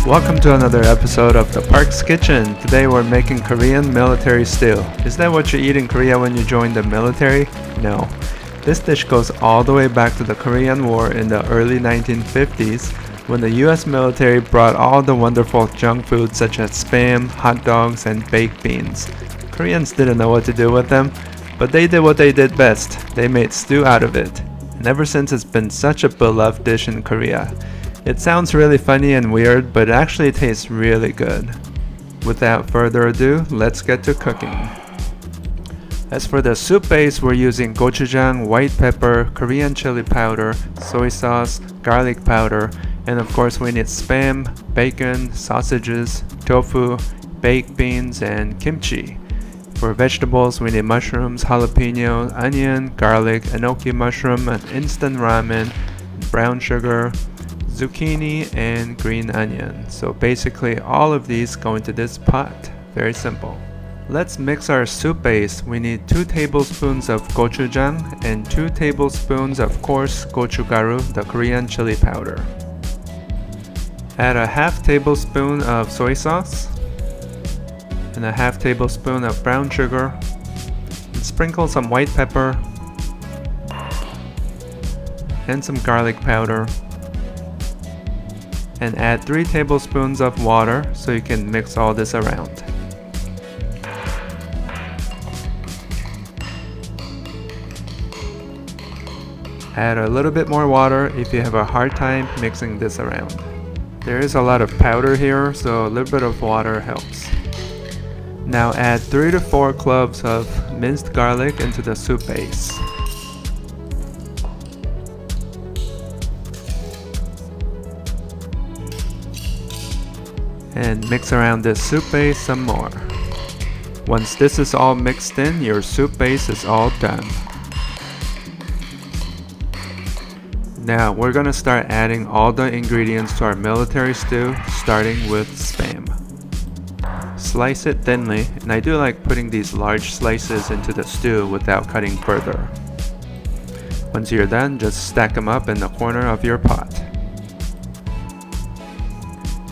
Welcome to another episode of the Park's Kitchen. Today we're making Korean military stew. Is that what you eat in Korea when you join the military? No. This dish goes all the way back to the Korean War in the early 1950s when the US military brought all the wonderful junk food such as Spam, hot dogs, and baked beans. Koreans didn't know what to do with them, but they did what they did best. They made stew out of it. And ever since it's been such a beloved dish in Korea. It sounds really funny and weird, but it actually tastes really good. Without further ado, let's get to cooking. As for the soup base, we're using gochujang, white pepper, Korean chili powder, soy sauce, garlic powder, and of course we need Spam, bacon, sausages, tofu, baked beans, and kimchi. For vegetables, we need mushrooms, jalapeno, onion, garlic, enoki mushroom, an instant ramen, brown sugar, zucchini, and green onion. So basically all of these go into this pot. Very simple. Let's mix our soup base. We need 2 tablespoons of gochujang and 2 tablespoons of coarse gochugaru, the Korean chili powder. Add a half tablespoon of soy sauce and a half tablespoon of brown sugar. And sprinkle some white pepper and some garlic powder. And add 3 tablespoons of water so you can mix all this around. Add a little bit more water if you have a hard time mixing this around. There is a lot of powder here, so a little bit of water helps. Now add 3 to 4 cloves of minced garlic into the soup base. And mix around this soup base some more. Once this is all mixed in, your soup base is all done. Now we're gonna start adding all the ingredients to our military stew, starting with Spam. Slice it thinly, and I do like putting these large slices into the stew without cutting further. Once you're done, just stack them up in the corner of your pot.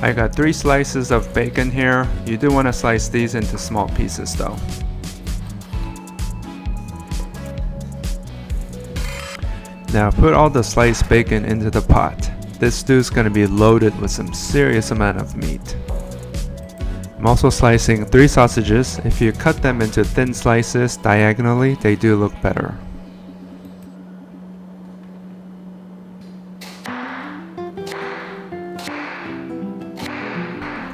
I got 3 slices of bacon here. You do want to slice these into small pieces though. Now put all the sliced bacon into the pot. This stew is going to be loaded with some serious amount of meat. I'm also slicing 3 sausages. If you cut them into thin slices diagonally, they do look better.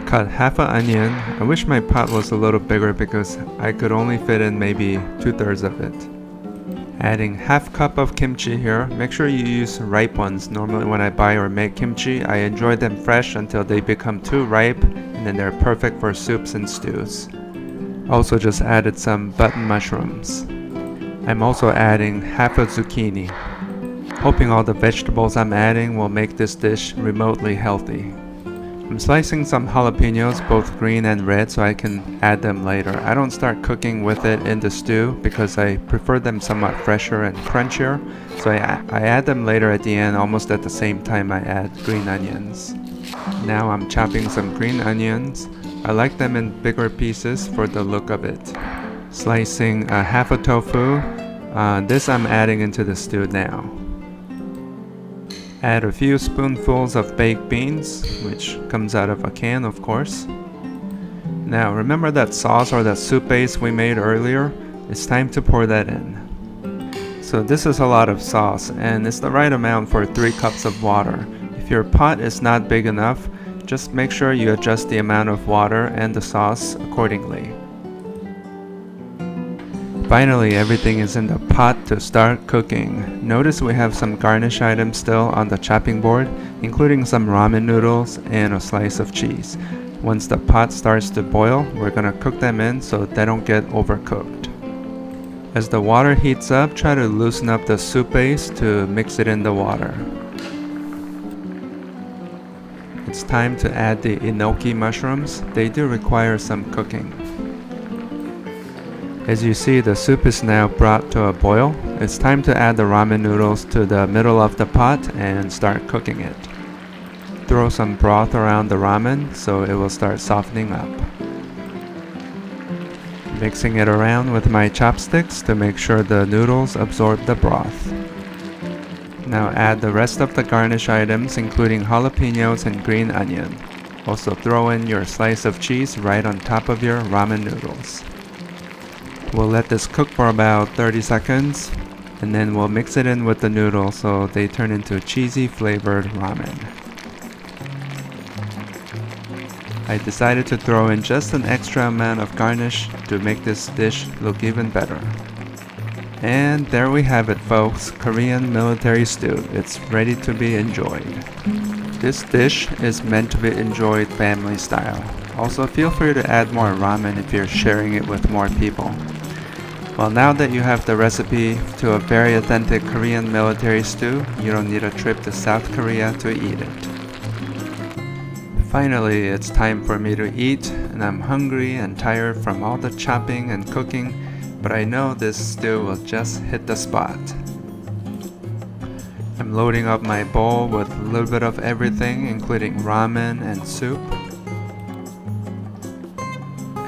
Cut half an onion. I wish my pot was a little bigger because I could only fit in maybe 2/3 of it. Adding half cup of kimchi here. Make sure you use ripe ones. Normally when I buy or make kimchi, I enjoy them fresh until they become too ripe, and then they're perfect for soups and stews. Also just added some button mushrooms. I'm also adding half a zucchini. Hoping all the vegetables I'm adding will make this dish remotely healthy. I'm slicing some jalapenos, both green and red, so I can add them later. I don't start cooking with it in the stew because I prefer them somewhat fresher and crunchier, so I add them later at the end, almost at the same time I add green onions. Now I'm chopping some green onions. I like them in bigger pieces for the look of it. Slicing half a tofu. This I'm adding into the stew now. Add a few spoonfuls of baked beans, which comes out of a can of course. Now remember that sauce or that soup base we made earlier? It's time to pour that in. So this is a lot of sauce, and it's the right amount for 3 cups of water. If your pot is not big enough, just make sure you adjust the amount of water and the sauce accordingly. Finally, everything is in the pot to start cooking. Notice we have some garnish items still on the chopping board, including some ramen noodles and a slice of cheese. Once the pot starts to boil, we're gonna cook them in so they don't get overcooked. As the water heats up, try to loosen up the soup base to mix it in the water. It's time to add the enoki mushrooms. They do require some cooking. As you see, the soup is now brought to a boil. It's time to add the ramen noodles to the middle of the pot and start cooking it. throw some broth around the ramen so it will start softening up. Mixing it around with my chopsticks to make sure the noodles absorb the broth. Now add the rest of the garnish items including jalapenos and green onion. Also throw in your slice of cheese right on top of your ramen noodles. We'll let this cook for about 30 seconds and then we'll mix it in with the noodles so they turn into cheesy flavored ramen. I decided to throw in just an extra amount of garnish to make this dish look even better. And there we have it, folks, Korean military stew. It's ready to be enjoyed. This dish is meant to be enjoyed family style. Also, feel free to add more ramen if you're sharing it with more people. Well, now that you have the recipe to a very authentic Korean military stew, you don't need a trip to South Korea to eat it. Finally, it's time for me to eat, and I'm hungry and tired from all the chopping and cooking, but I know this stew will just hit the spot. I'm loading up my bowl with a little bit of everything, including ramen and soup.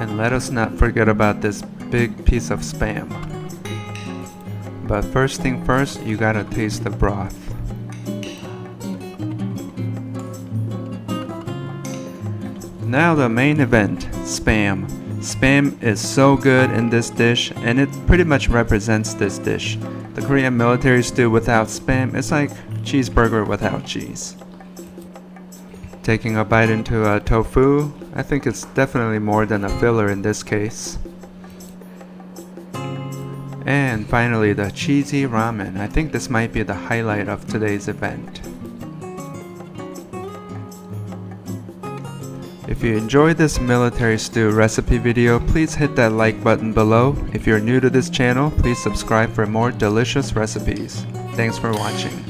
And let us not forget about this big piece of spam. But first thing first, you gotta taste the broth. Now the main event, spam. Spam is so good in this dish and it pretty much represents this dish. The Korean military stew without spam is like cheeseburger without cheese. Taking a bite into a tofu, I think it's definitely more than a filler in this case. And finally the cheesy ramen. I think this might be the highlight of today's event. If you enjoyed this military stew recipe video, please hit that like button below. If you're new to this channel, please subscribe for more delicious recipes. Thanks for watching.